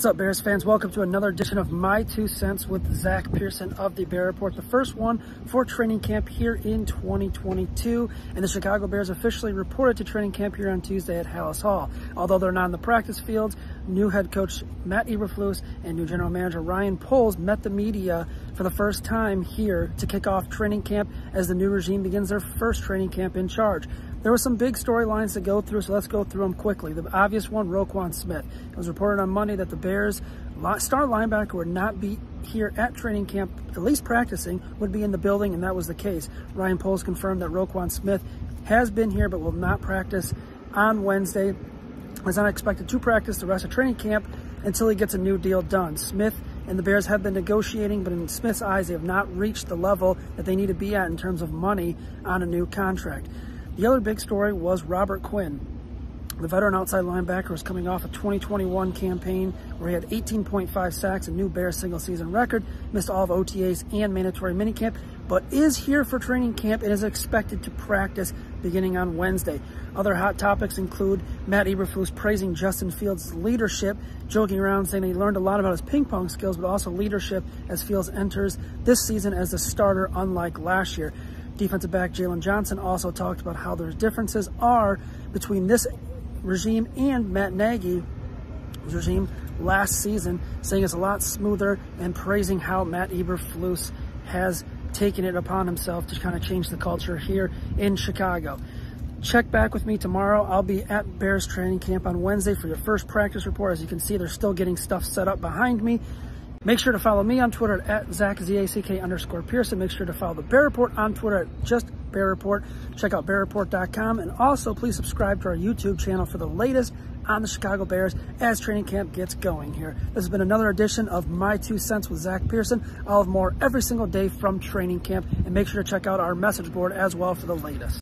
What's up, Bears fans? Welcome to another edition of My 2 Cents with Zack Pearson of the Bear Report, the first one for training camp here in 2022. And the Chicago Bears officially reported to training camp here on Tuesday at Hallis Hall. Although they're not in the practice fields, new head coach Matt Eberflus and new general manager Ryan Poles met the media for the first time here to kick off training camp as the new regime begins their first training camp in charge. There were some big storylines to go through, so let's go through them quickly. The obvious one, Roquan Smith. It was reported on Monday that the Bears star linebacker would not be here at training camp, at least practicing, would be in the building, and that was the case. Ryan Poles confirmed that Roquan Smith has been here but will not practice on Wednesday. Is not expected to practice the rest of training camp until he gets a new deal done. Smith and the Bears have been negotiating, but in Smith's eyes, they have not reached the level that they need to be at in terms of money on a new contract. The other big story was Robert Quinn. The veteran outside linebacker was coming off a 2021 campaign where he had 18.5 sacks, a new Bears single-season record, missed all of OTAs and mandatory minicamp, but is here for training camp and is expected to practice beginning on Wednesday. Other hot topics include Matt Eberflus praising Justin Fields' leadership, joking around saying that he learned a lot about his ping pong skills, but also leadership as Fields enters this season as the starter, unlike last year. Defensive back Jalen Johnson also talked about how their differences are between this regime and Matt Nagy's regime last season, saying it's a lot smoother and praising how Matt Eberflus has taken it upon himself to kind of change the culture here in Chicago. Check back with me tomorrow. I'll be at Bears training camp on Wednesday for your first practice report. As you can see, they're still getting stuff set up behind me. Make sure to follow me on Twitter at Zack, ZACK_Pearson. Make sure to follow the Bear Report on Twitter at just Bear Report. Check out bearreport.com. And also, please subscribe to our YouTube channel for the latest on the Chicago Bears as training camp gets going here. This has been another edition of My 2 Cents with Zack Pearson. I'll have more every single day from training camp. And make sure to check out our message board as well for the latest.